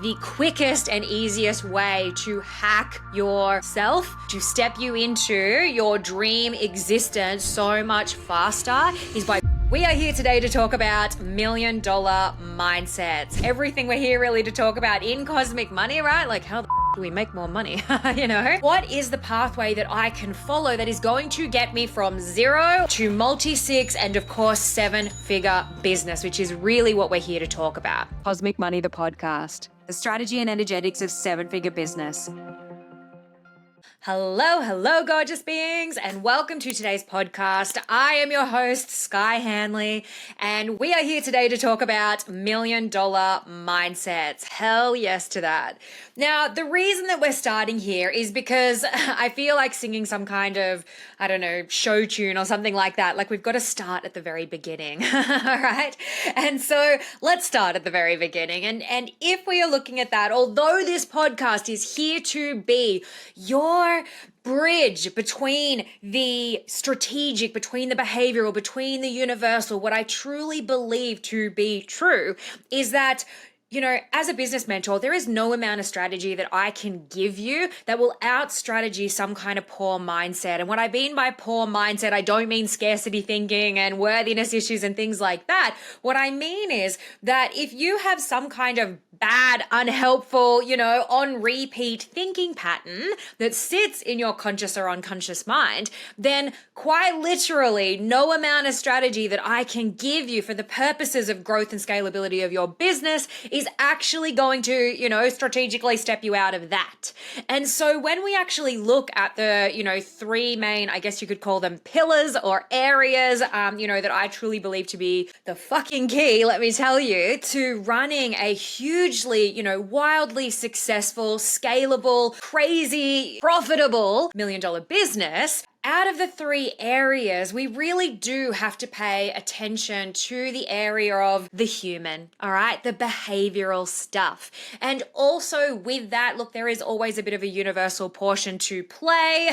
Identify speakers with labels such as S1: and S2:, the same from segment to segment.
S1: the quickest and easiest way to hack yourself, to step you into your dream existence so much faster is by we are here today to talk about $1 million mindsets. Everything we're here really to talk about in Cosmic Money, right? Like how the do we make more money? You know, what is the pathway that I can follow that is going to get me from 0 to multi-six and of course 7-figure business, which is really what we're here to talk about. Cosmic Money, the podcast, the strategy and energetics of 7-figure business. Hello, gorgeous beings, and welcome to today's podcast. I am your host, Skye Hanley, and we are here today to talk about $1 million mindsets. Hell yes to that. Now, the reason that we're starting here is because I feel like singing some kind of, I don't know, show tune or something like that. Like we've got to start at the very beginning, all right? And so let's start at the very beginning. And if we are looking at that, although this podcast is here to be your bridge between the strategic, between the behavioral, between the universal, what I truly believe to be true is that, you know, as a business mentor, there is no amount of strategy that I can give you that will out-strategy some kind of poor mindset. And what I mean by poor mindset, I don't mean scarcity thinking and worthiness issues and things like that. What I mean is that if you have some kind of bad, unhelpful, you know, on repeat thinking pattern that sits in your conscious or unconscious mind, then quite literally no amount of strategy that I can give you for the purposes of growth and scalability of your business is actually going to, you know, strategically step you out of that. And so when we actually look at the, you know, three main, I guess you could call them pillars or areas, you know, that I truly believe to be the fucking key, let me tell you, to running a hugely, you know, wildly successful, scalable, crazy, profitable $1 million business. Out of the three areas, we really do have to pay attention to the area of the human, all right? The behavioral stuff. And also with that, look, there is always a bit of a universal portion to play,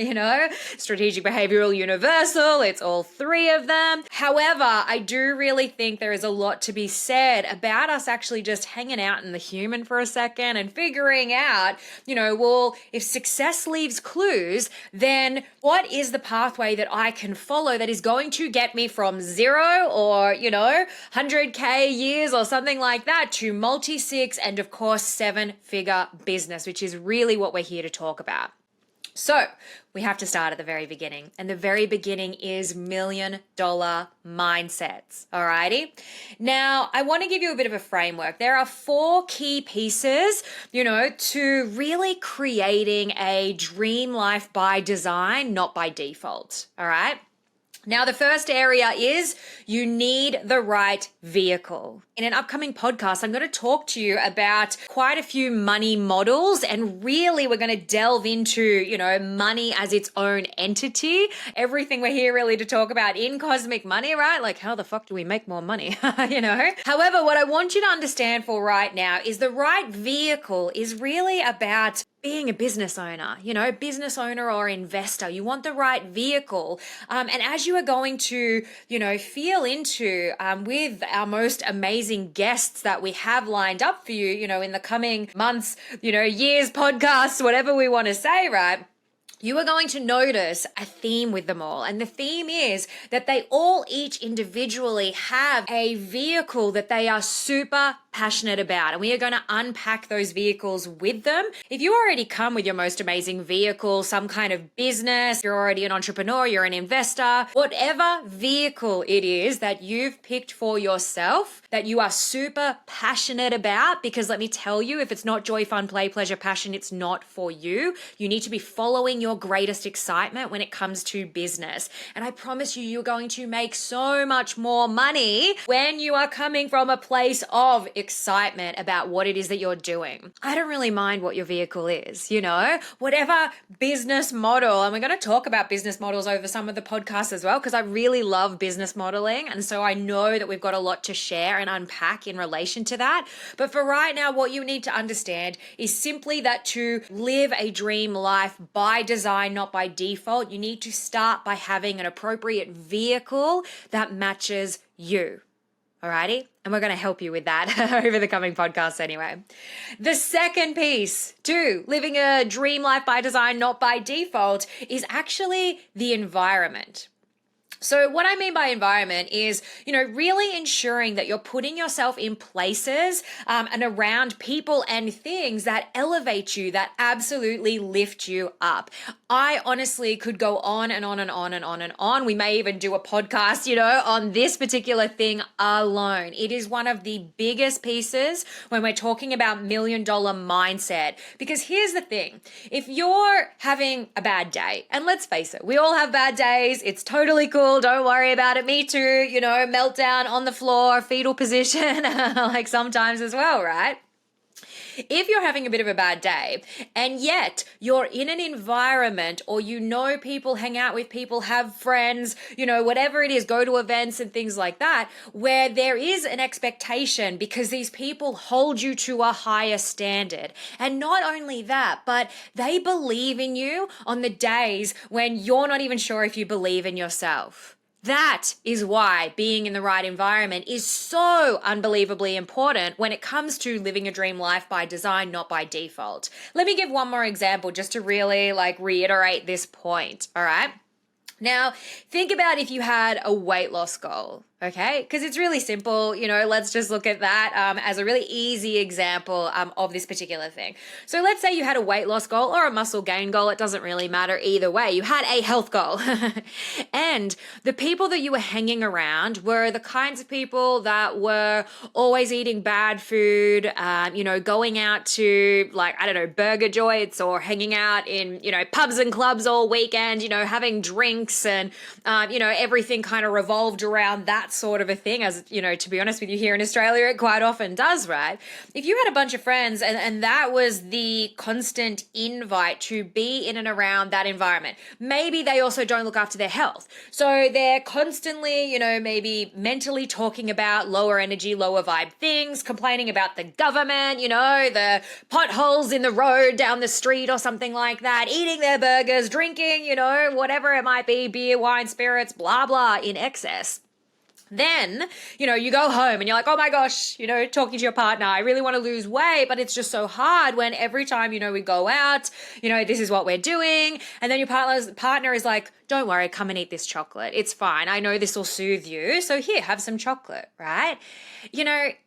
S1: you know, strategic, behavioral, universal, it's all three of them. However, I do really think there is a lot to be said about us actually just hanging out in the human for a second and figuring out, you know, well, if success leaves clues, then what is the pathway that I can follow that is going to get me from 0 or, you know, 100K years or something like that to multi-six and of course 7-figure business, which is really what we're here to talk about. So we have to start at the very beginning, and the very beginning is $1 million mindsets. Alrighty. Now, I want to give you a bit of a framework. There are 4 key pieces, you know, to really creating a dream life by design, not by default. All right. Now, the first area is you need the right vehicle. In an upcoming podcast, I'm going to talk to you about quite a few money models, and really we're going to delve into, you know, money as its own entity. Everything we're here really to talk about in Cosmic Money, right? Like how the fuck do we make more money, you know? However, what I want you to understand for right now is the right vehicle is really about being a business owner, you know, business owner or investor. You want the right vehicle. And as you are going to, you know, feel into with our most amazing guests that we have lined up for you, you know, in the coming months, you know, years, podcasts, whatever we want to say, right? You are going to notice a theme with them all. And the theme is that they all each individually have a vehicle that they are super passionate about. And we are going to unpack those vehicles with them. If you already come with your most amazing vehicle, some kind of business, you're already an entrepreneur, you're an investor, whatever vehicle it is that you've picked for yourself, that you are super passionate about, because let me tell you, if it's not joy, fun, play, pleasure, passion, it's not for you. You need to be following your greatest excitement when it comes to business. And I promise you, you're going to make so much more money when you are coming from a place of excitement about what it is that you're doing. I don't really mind what your vehicle is, you know, whatever business model. And we're going to talk about business models over some of the podcasts as well, because I really love business modeling. And so I know that we've got a lot to share and unpack in relation to that. But for right now, what you need to understand is simply that to live a dream life by design, not by default, you need to start by having an appropriate vehicle that matches you. Alrighty? And we're going to help you with that over the coming podcasts anyway. The second piece to living a dream life by design, not by default, is actually the environment. So what I mean by environment is, really ensuring that you're putting yourself in places and around people and things that elevate you, that absolutely lift you up. I honestly could go on and on and on and on and on. We may even do a podcast, on this particular thing alone. It is one of the biggest pieces when we're talking about $1 million mindset. Because here's the thing, if you're having a bad day, and let's face it, we all have bad days. It's totally cool. Don't worry about it. Me too, meltdown on the floor, fetal position, like sometimes as well, right? If you're having a bit of a bad day and yet you're in an environment or people, hang out with people, have friends, whatever it is, go to events and things like that, where there is an expectation because these people hold you to a higher standard. And not only that, but they believe in you on the days when you're not even sure if you believe in yourself. That is why being in the right environment is so unbelievably important when it comes to living a dream life by design, not by default. Let me give one more example just to really reiterate this point, all right? Now, think about if you had a weight loss goal. Okay, because it's really simple, let's just look at that as a really easy example of this particular thing. So let's say you had a weight loss goal or a muscle gain goal. It doesn't really matter either way. You had a health goal. And the people that you were hanging around were the kinds of people that were always eating bad food, going out to burger joints or hanging out in, pubs and clubs all weekend, having drinks and, everything kind of revolved around that sort of a thing, as to be honest with you, here in Australia it quite often does, right? If you had a bunch of friends and that was the constant invite to be in and around that environment, maybe they also don't look after their health, so they're constantly maybe mentally talking about lower energy, lower vibe things, complaining about the government, the potholes in the road down the street or something like that, eating their burgers, drinking, whatever it might be, beer, wine, spirits, blah blah, in excess. Then, you go home and you're like, oh my gosh, talking to your partner, I really want to lose weight, but it's just so hard when every time, we go out, this is what we're doing. And then your partner is like, don't worry, come and eat this chocolate. It's fine. I know this will soothe you. So here, have some chocolate, right?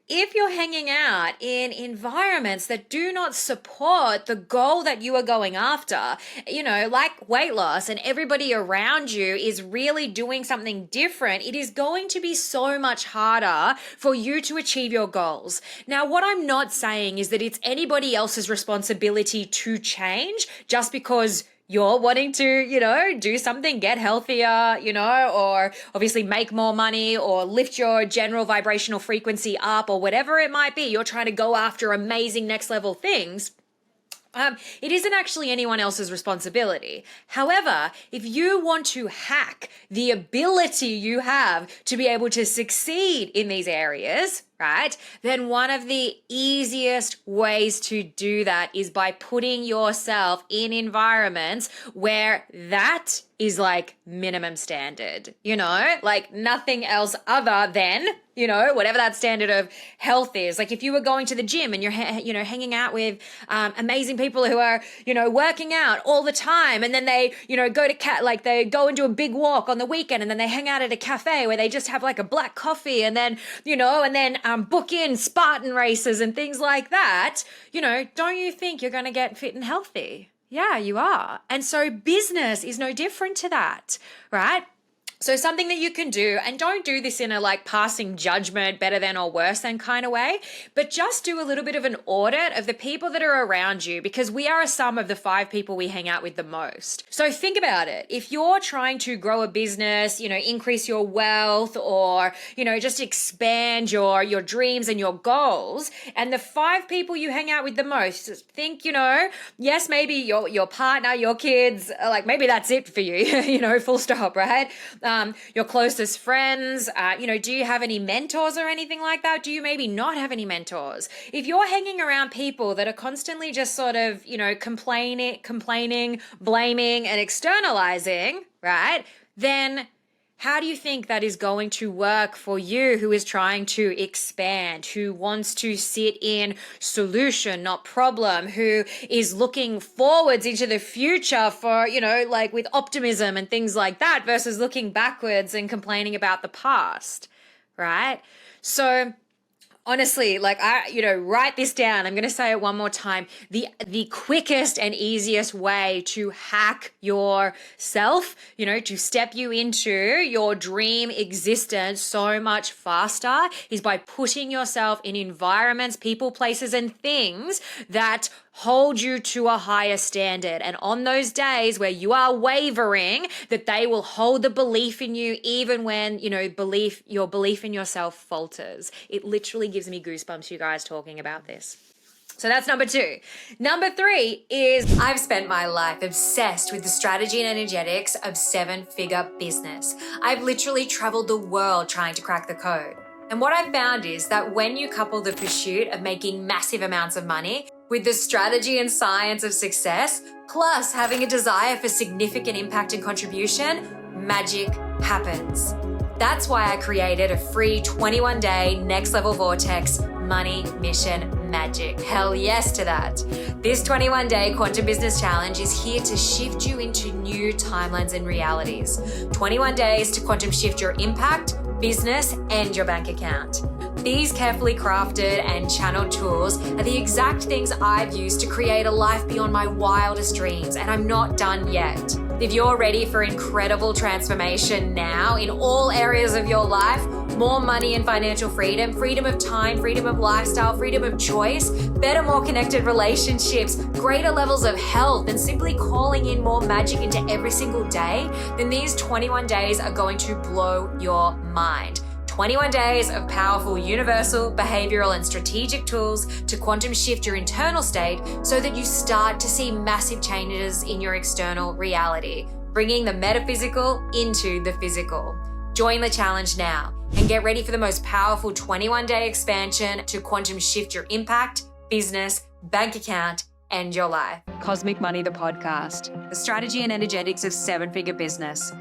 S1: If you're hanging out in environments that do not support the goal that you are going after, like weight loss, and everybody around you is really doing something different, it is going to be so much harder for you to achieve your goals. Now, what I'm not saying is that it's anybody else's responsibility to change just because you're wanting to, do something, get healthier, or obviously make more money or lift your general vibrational frequency up or whatever it might be. You're trying to go after amazing next level things. It isn't actually anyone else's responsibility. However, if you want to hack the ability you have to be able to succeed in these areas, right, then one of the easiest ways to do that is by putting yourself in environments where that is minimum standard, nothing else other than, whatever that standard of health is. If you were going to the gym and you're, hanging out with amazing people who are, working out all the time, and then they, go to they go and do a big walk on the weekend, and then they hang out at a cafe where they just have a black coffee, and then, book in Spartan races and things like that, don't you think you're going to get fit and healthy? Yeah, you are. And so business is no different to that, right? So something that you can do, and don't do this in a passing judgment, better than or worse than kind of way, but just do a little bit of an audit of the people that are around you, because we are a sum of the 5 people we hang out with the most. So think about it. If you're trying to grow a business, increase your wealth, or, just expand your dreams and your goals, and the 5 people you hang out with the most, think, yes, maybe your partner, your kids, maybe that's it for you, full stop, right? Your closest friends, do you have any mentors or anything like that? Do you maybe not have any mentors? If you're hanging around people that are constantly just sort of, complaining, blaming, and externalizing, right, then How do you think that is going to work for you who is trying to expand, who wants to sit in solution, not problem, who is looking forwards into the future for, like with optimism and things like that versus looking backwards and complaining about the past, right? So honestly, write this down. I'm going to say it one more time. The quickest and easiest way to hack yourself, to step you into your dream existence so much faster is by putting yourself in environments, people, places, and things that hold you to a higher standard. And on those days where you are wavering, that they will hold the belief in you even when, your belief in yourself falters. It literally gives me goosebumps, you guys, talking about this. So that's number 2. Number 3 is I've spent my life obsessed with the strategy and energetics of 7-figure business. I've literally traveled the world trying to crack the code. And what I've found is that when you couple the pursuit of making massive amounts of money with the strategy and science of success, plus having a desire for significant impact and contribution, magic happens. That's why I created a free 21-day Next Level Vortex Money Mission Magic. Hell yes to that. This 21-day Quantum Business Challenge is here to shift you into new timelines and realities. 21 days to quantum shift your impact, business, and your bank account. These carefully crafted and channeled tools are the exact things I've used to create a life beyond my wildest dreams, and I'm not done yet. If you're ready for incredible transformation now in all areas of your life, more money and financial freedom, freedom of time, freedom of lifestyle, freedom of choice, better, more connected relationships, greater levels of health, and simply calling in more magic into every single day, then these 21 days are going to blow your mind. 21 days of powerful universal, behavioral, and strategic tools to quantum shift your internal state so that you start to see massive changes in your external reality, bringing the metaphysical into the physical. Join the challenge now and get ready for the most powerful 21-day expansion to quantum shift your impact, business, bank account, and your life. Cosmic Money, the podcast, the strategy and energetics of 7-figure business.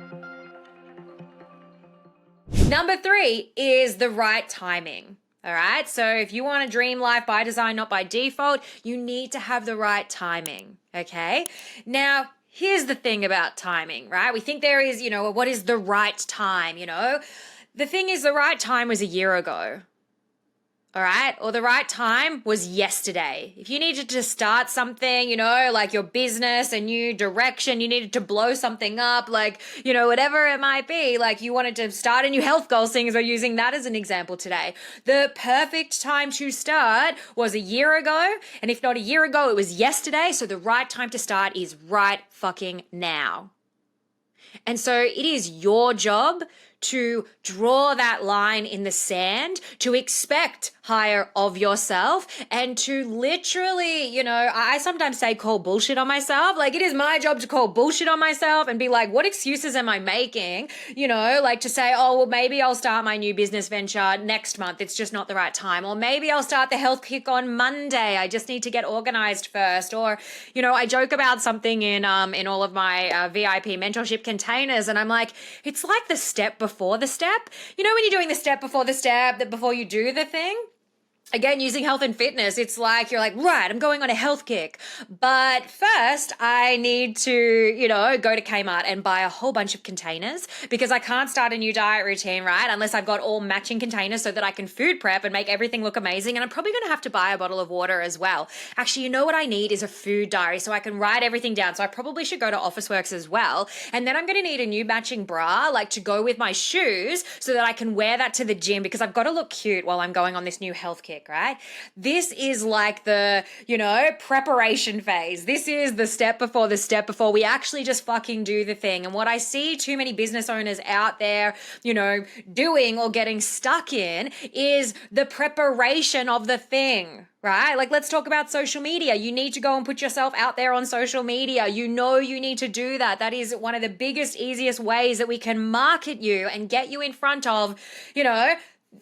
S1: Number 3 is the right timing. All right. So if you want a dream life by design, not by default, you need to have the right timing. Okay. Now, here's the thing about timing, right? We think there is, what is the right time? The thing is, the right time was a year ago. All right. Or the right time was yesterday. If you needed to start something, like your business, a new direction, you needed to blow something up, whatever it might be, like you wanted to start a new health goal, seeing as we're using that as an example today. The perfect time to start was a year ago. And if not a year ago, it was yesterday. So the right time to start is right fucking now. And so it is your job to draw that line in the sand, to expect higher of yourself, and to literally, I sometimes say call bullshit on myself. Like, it is my job to call bullshit on myself and be like, what excuses am I making? To say, oh, well, maybe I'll start my new business venture next month. It's just not the right time. Or maybe I'll start the health kick on Monday. I just need to get organized first. Or, I joke about something in all of my VIP mentorship containers, and I'm like, it's like the step before the step. When you're doing the step before the step, that before you do the thing. Again, using health and fitness, it's like, you're like, right, I'm going on a health kick. But first, I need to, go to Kmart and buy a whole bunch of containers, because I can't start a new diet routine, right? Unless I've got all matching containers so that I can food prep and make everything look amazing. And I'm probably going to have to buy a bottle of water as well. Actually, what I need is a food diary so I can write everything down. So I probably should go to Officeworks as well. And then I'm going to need a new matching bra, to go with my shoes so that I can wear that to the gym, because I've got to look cute while I'm going on this new health kick. Right? This is like the, preparation phase. This is the step before we actually just fucking do the thing. And what I see too many business owners out there, doing or getting stuck in is the preparation of the thing. Right? Let's talk about social media. You need to go and put yourself out there on social media. You need to do that. That is one of the biggest, easiest ways that we can market you and get you in front of,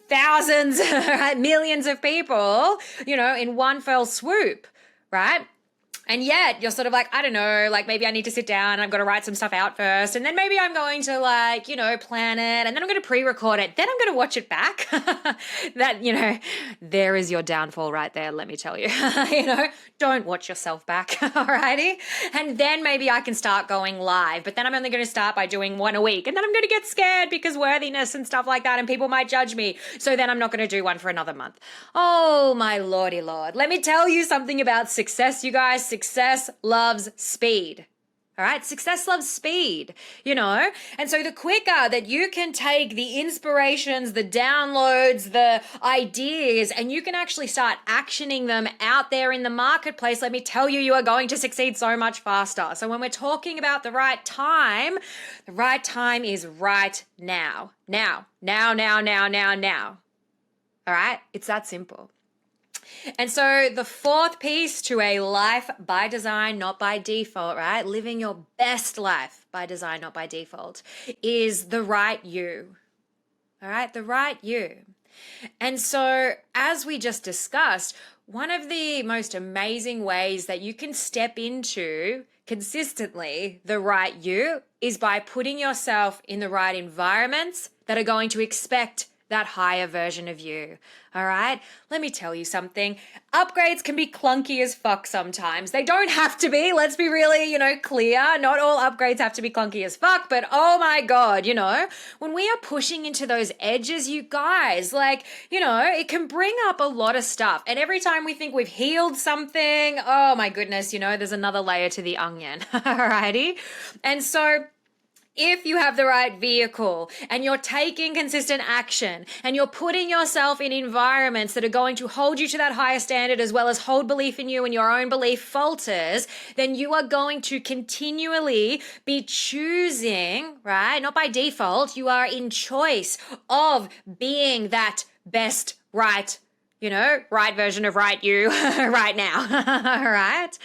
S1: thousands, right? Millions of people, in one fell swoop, right? And yet you're sort of like, I don't know, like maybe I need to sit down and I've got to write some stuff out first. And then maybe I'm going to like, plan it, and then I'm going to pre-record it. Then I'm going to watch it back. There is your downfall right there. Let me tell you, don't watch yourself back. Alrighty. And then maybe I can start going live, but then I'm only going to start by doing one a week. And then I'm going to get scared because worthiness and stuff like that. And people might judge me. So then I'm not going to do one for another month. Oh my Lordy Lord. Let me tell you something about success, you guys. Success loves speed. All right. Success loves speed, and so the quicker that you can take the inspirations, the downloads, the ideas, and you can actually start actioning them out there in the marketplace, let me tell you, you are going to succeed so much faster. So when we're talking about the right time is right now. Now. All right. It's that simple. And so the fourth piece to a life by design, not by default, right? Living your best life by design, not by default, is the right you. All right? The right you. And so as we just discussed, one of the most amazing ways that you can step into consistently the right you is by putting yourself in the right environments that are going to expect that higher version of you. All right. Let me tell you something. Upgrades can be clunky as fuck sometimes. They don't have to be. Let's be really, clear. Not all upgrades have to be clunky as fuck, but oh my God, when we are pushing into those edges, you guys, it can bring up a lot of stuff. And every time we think we've healed something, oh my goodness, there's another layer to the onion. All righty. And so if you have the right vehicle and you're taking consistent action and you're putting yourself in environments that are going to hold you to that higher standard as well as hold belief in you and your own belief falters, then you are going to continually be choosing, right? Not by default, you are in choice of being that best right version of right you right now. All right.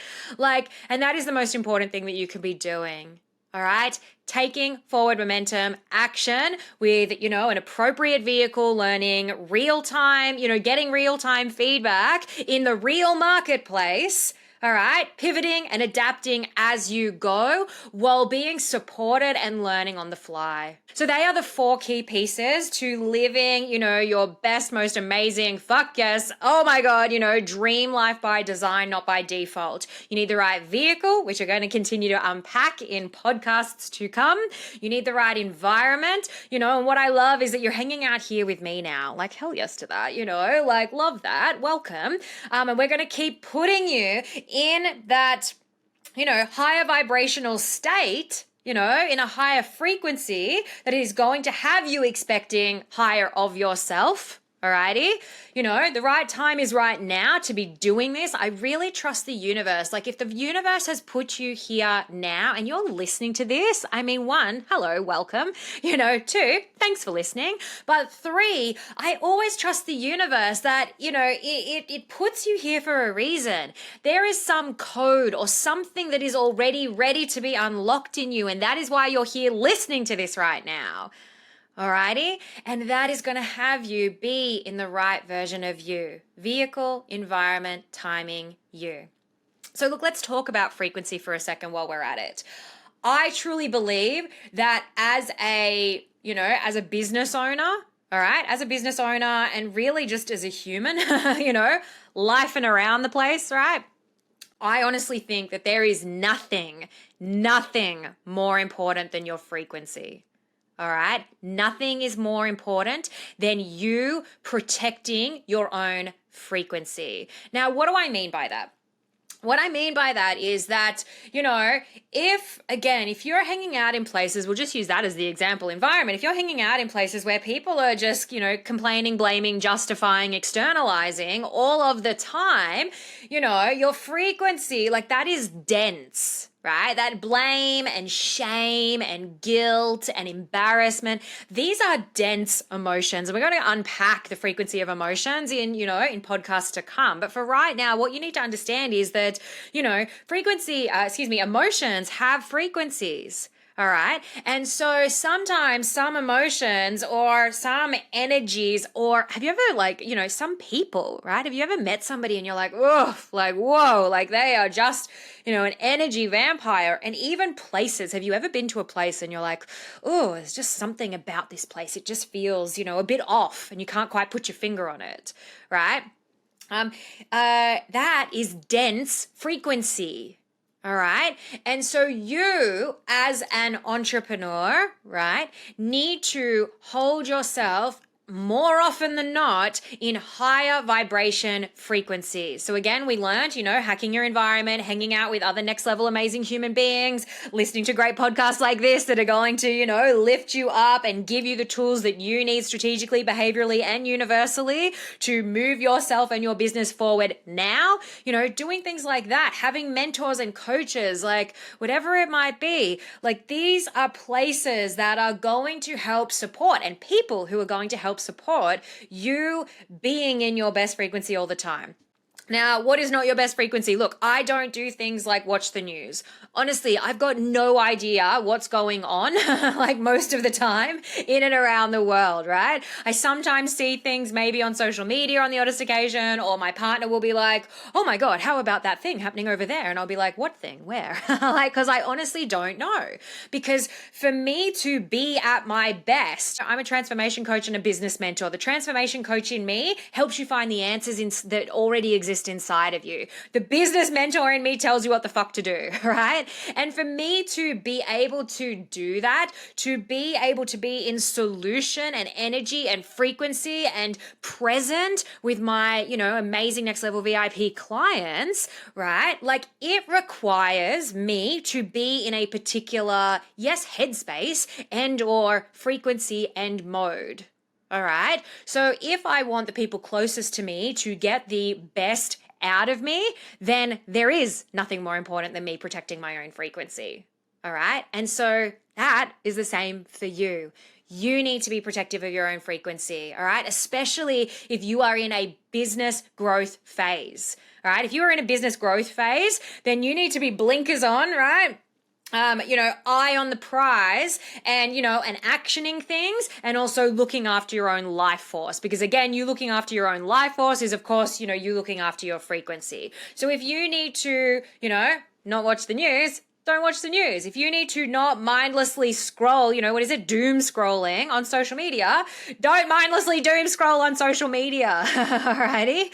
S1: And that is the most important thing that you can be doing. All right. Taking forward momentum action with, an appropriate vehicle, learning real time, getting real time feedback in the real marketplace. All right. Pivoting and adapting as you go while being supported and learning on the fly. So they are the 4 key pieces to living, your best, most amazing, fuck yes, oh my God, dream life by design, not by default. You need the right vehicle, which we're going to continue to unpack in podcasts to come. You need the right environment, and what I love is that you're hanging out here with me now. Like, hell yes to that, love that. Welcome. And we're going to keep putting you in that, higher vibrational state, in a higher frequency that is going to have you expecting higher of yourself. Alrighty. The right time is right now to be doing this. I really trust the universe. If the universe has put you here now and you're listening to this, 1, hello, welcome. 2, thanks for listening. But 3, I always trust the universe that, it puts you here for a reason. There is some code or something that is already ready to be unlocked in you. And that is why you're here listening to this right now. Alrighty? And that is going to have you be in the right version of you. Vehicle, environment, timing, you. So look, let's talk about frequency for a second while we're at it. I truly believe that as a business owner, all right, as a business owner and really just as a human, life and around the place, right? I honestly think that there is nothing more important than your frequency. All right. Nothing is more important than you protecting your own frequency. Now, what do I mean by that? What I mean by that is that, if you're hanging out in places, we'll just use that as the example environment. If you're hanging out in places where people are just, complaining, blaming, justifying, externalizing all of the time, your frequency, that is dense. Right? That blame and shame and guilt and embarrassment, these are dense emotions. And we're going to unpack the frequency of emotions in podcasts to come. But for right now, what you need to understand is that, emotions have frequencies. All right. And so sometimes some emotions or some energies, or have you ever some people, right? Have you ever met somebody and you're like, oh, like, whoa, like they are just, an energy vampire? And even places, have you ever been to a place and you're like, oh, there's just something about this place. It just feels, a bit off and you can't quite put your finger on it, right? That is dense frequency. All right. And so you, as an entrepreneur, right, need to hold yourself more often than not in higher vibration frequencies. So again, we learned, hacking your environment, hanging out with other next level amazing human beings, listening to great podcasts like this that are going to, lift you up and give you the tools that you need strategically, behaviorally, and universally to move yourself and your business forward now. Doing things like that, having mentors and coaches, like whatever it might be, like these are places that are going to help support and people who are going to help support you being in your best frequency all the time. Now, what is not your best frequency? Look, I don't do things like watch the news. Honestly, I've got no idea what's going on, like most of the time in and around the world, right? I sometimes see things maybe on social media on the oddest occasion, or my partner will be like, oh my God, how about that thing happening over there? And I'll be like, what thing? Where? Because I honestly don't know. Because for me to be at my best, I'm a transformation coach and a business mentor. The transformation coach in me helps you find the answers that already exist inside of you. The business mentor in me tells you what the fuck to do, right? And for me to be able to do that, to be able to be in solution and energy and frequency and present with my, amazing next level VIP clients, right? Like it requires me to be in a particular, headspace and or frequency and mode. All right. So if I want the people closest to me to get the best out of me, then there is nothing more important than me protecting my own frequency. All right. And so that is the same for you. You need to be protective of your own frequency. All right. Especially if you are in a business growth phase. All right. If you are in a business growth phase, then you need to be blinkers on, right? Eye on the prize and, and actioning things and also looking after your own life force. Because again, you looking after your own life force is, of course, you looking after your frequency. So if you need to, not watch the news, don't watch the news. If you need to not mindlessly scroll, doom scrolling on social media, don't mindlessly doom scroll on social media. Alrighty.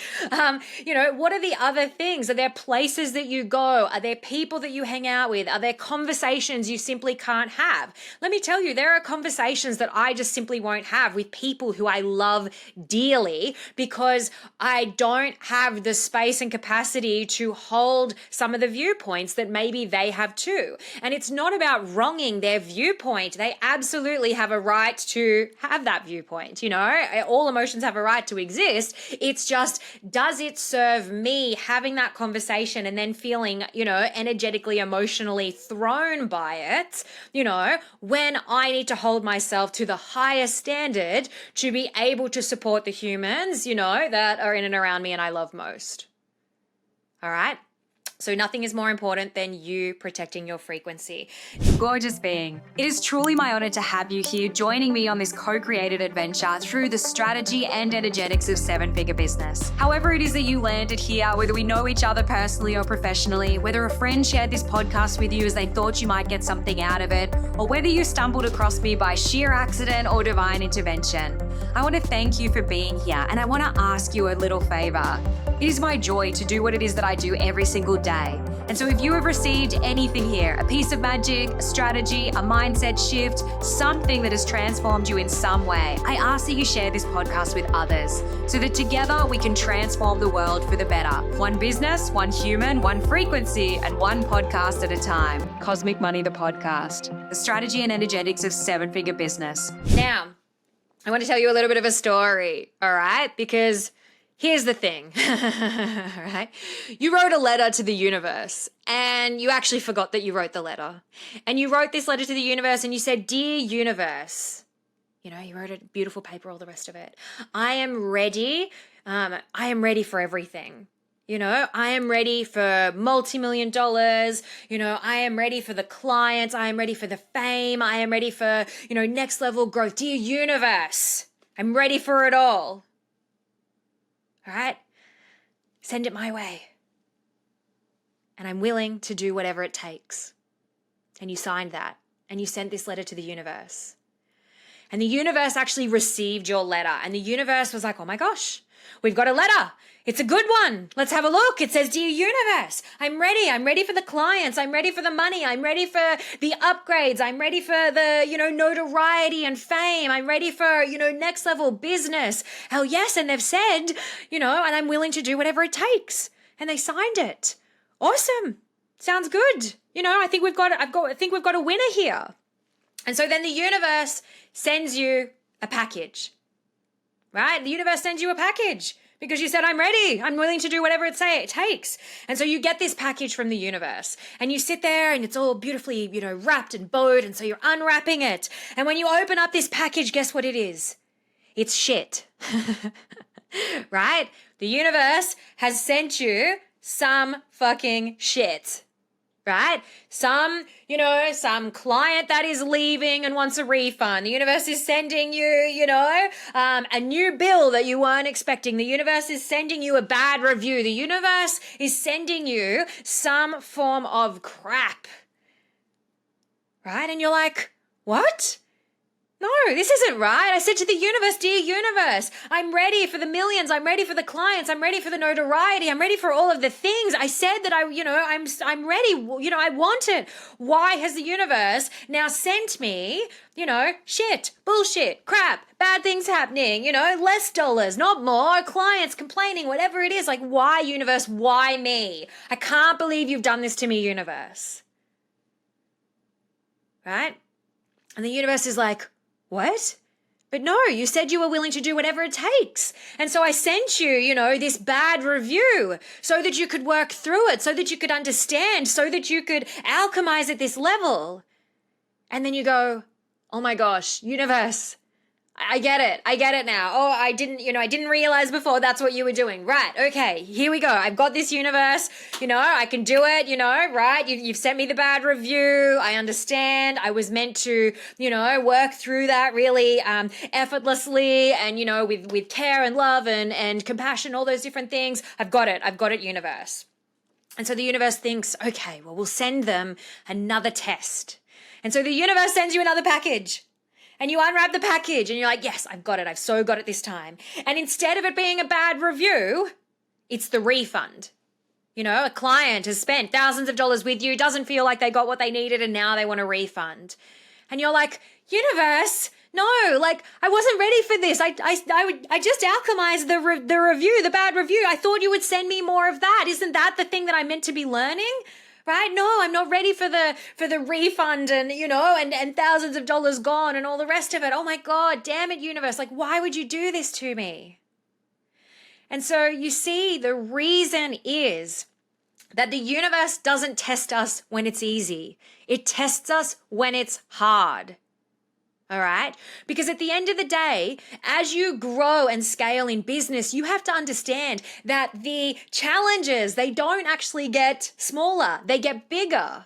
S1: What are the other things? Are there places that you go? Are there people that you hang out with? Are there conversations you simply can't have? Let me tell you, there are conversations that I just simply won't have with people who I love dearly because I don't have the space and capacity to hold some of the viewpoints that maybe they have too. And it's not about wronging their viewpoint. They absolutely have a right to have that viewpoint. All emotions have a right to exist. It's just, does it serve me having that conversation and then feeling, energetically, emotionally thrown by it, when I need to hold myself to the highest standard to be able to support the humans, that are in and around me and I love most. All right. So nothing is more important than you protecting your frequency. Gorgeous being. It is truly my honor to have you here joining me on this co-created adventure through the strategy and energetics of seven-figure business. However it is that you landed here, whether we know each other personally or professionally, whether a friend shared this podcast with you as they thought you might get something out of it, or whether you stumbled across me by sheer accident or divine intervention, I want to thank you for being here and I want to ask you a little favor. It is my joy to do what it is that I do every single day. And so if you have received anything here, a piece of magic, a strategy, a mindset shift, something that has transformed you in some way, I ask that you share this podcast with others so that together we can transform the world for the better. One business, one human, one frequency, and one podcast at a time. Cosmic Money, the podcast, the strategy and energetics of seven-figure business. Now, I want to tell you a little bit of a story, all right? Because here's the thing, all right? You wrote a letter to the universe and you actually forgot that you wrote the letter. And you wrote this letter to the universe and you said, "Dear universe," you wrote a beautiful paper, all the rest of it. I am ready for everything. I am ready for multi-million dollars. I am ready for the clients. I am ready for the fame. I am ready for, next level growth. Dear universe, I'm ready for it all. All right? Send it my way. And I'm willing to do whatever it takes. And you signed that. And you sent this letter to the universe. And the universe actually received your letter. And the universe was like, oh my gosh, we've got a letter. It's a good one. Let's have a look. It says, dear universe, I'm ready. I'm ready for the clients. I'm ready for the money. I'm ready for the upgrades. I'm ready for the, notoriety and fame. I'm ready for, next level business. Hell yes. And they've said, and I'm willing to do whatever it takes. And they signed it. Awesome. Sounds good. I think we've got a winner here. And so then the universe sends you a package, right? The universe sends you a package because you said, I'm ready. I'm willing to do whatever it takes. And so you get this package from the universe and you sit there and it's all beautifully, wrapped and bowed. And so you're unwrapping it. And when you open up this package, guess what it is? It's shit, right? The universe has sent you some fucking shit. Right? Some client that is leaving and wants a refund. The universe is sending you, a new bill that you weren't expecting. The universe is sending you a bad review. The universe is sending you some form of crap. Right? And you're like, what? No, this isn't right. I said to the universe, dear universe, I'm ready for the millions. I'm ready for the clients. I'm ready for the notoriety. I'm ready for all of the things. I said that I'm ready. I want it. Why has the universe now sent me, shit, bullshit, crap, bad things happening, less dollars, not more, clients complaining, whatever it is. Like, why, universe? Why me? I can't believe you've done this to me, universe. Right? And the universe is like, what? But no, you said you were willing to do whatever it takes. And so I sent you, this bad review so that you could work through it, so that you could understand, so that you could alchemize at this level. And then you go, oh my gosh, universe, I get it now. Oh, I didn't realize before that's what you were doing. Right. Okay. Here we go. I've got this universe, I can do it, right. You've sent me the bad review. I understand. I was meant to, work through that really, effortlessly and, with care and love and compassion, all those different things. I've got it, universe. And so the universe thinks, okay, well, we'll send them another test. And so the universe sends you another package. And you unwrap the package and you're like, yes, I've got it. I've so got it this time. And instead of it being a bad review, it's the refund. A client has spent thousands of dollars with you, doesn't feel like they got what they needed, and now they want a refund. And you're like, universe, no, like I wasn't ready for this. I just alchemized the review, the bad review. I thought you would send me more of that. Isn't that the thing that I'm meant to be learning? Right? No, I'm not ready for the refund and, and thousands of dollars gone and all the rest of it. Oh my God, damn it, universe. Like, why would you do this to me? And so you see, the reason is that the universe doesn't test us when it's easy. It tests us when it's hard. All right? Because at the end of the day, as you grow and scale in business, you have to understand that the challenges, they don't actually get smaller, they get bigger.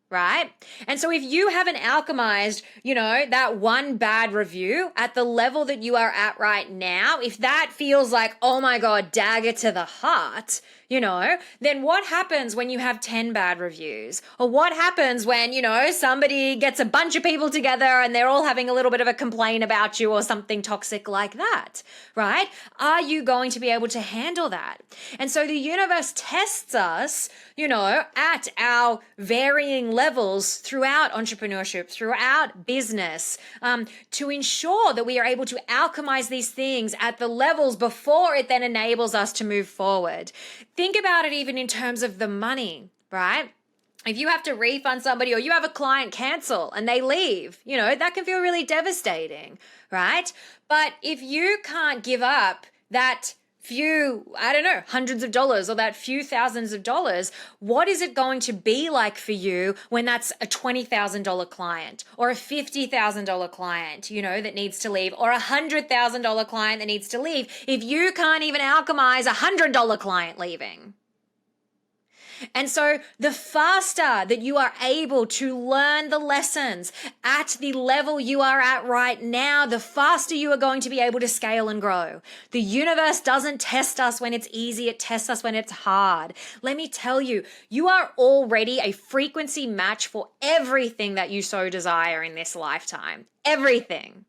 S1: Right? And so if you haven't alchemized, that one bad review at the level that you are at right now, if that feels like, oh my God, dagger to the heart, then what happens when you have 10 bad reviews? Or what happens when, somebody gets a bunch of people together and they're all having a little bit of a complaint about you or something toxic like that, right? Are you going to be able to handle that? And so the universe tests us, at our varying levels throughout entrepreneurship, throughout business, to ensure that we are able to alchemize these things at the levels before it then enables us to move forward. Think about it even in terms of the money, right? If you have to refund somebody or you have a client cancel and they leave, that can feel really devastating, right? But if you can't give up that few, hundreds of dollars or that few thousands of dollars, what is it going to be like for you when that's a $20,000 client or a $50,000 client, that needs to leave, or a $100,000 client that needs to leave if you can't even alchemize a $100 client leaving? And so the faster that you are able to learn the lessons at the level you are at right now, the faster you are going to be able to scale and grow. The universe doesn't test us when it's easy, it tests us when it's hard. Let me tell you, you are already a frequency match for everything that you so desire in this lifetime. Everything.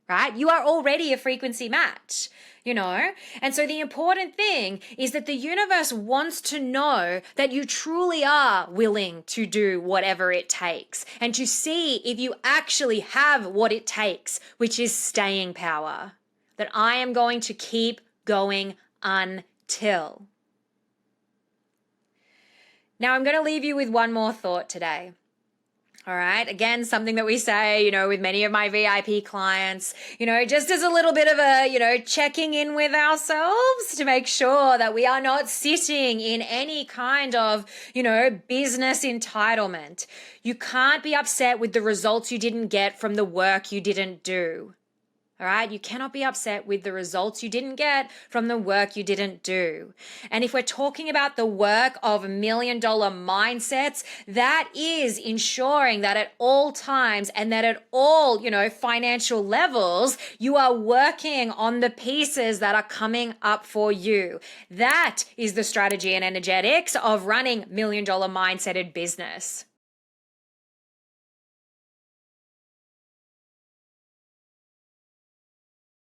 S1: Right? You are already a frequency match, And so the important thing is that the universe wants to know that you truly are willing to do whatever it takes and to see if you actually have what it takes, which is staying power. That I am going to keep going until. Now I'm going to leave you with one more thought today. All right. Again, something that we say, with many of my VIP clients, just as a little bit of a, checking in with ourselves to make sure that we are not sitting in any kind of, business entitlement. You can't be upset with the results you didn't get from the work you didn't do. All right. You cannot be upset with the results you didn't get from the work you didn't do. And if we're talking about the work of $1 million mindsets, that is ensuring that at all times and that at all, financial levels, you are working on the pieces that are coming up for you. That is the strategy and energetics of running $1 million mindseted business.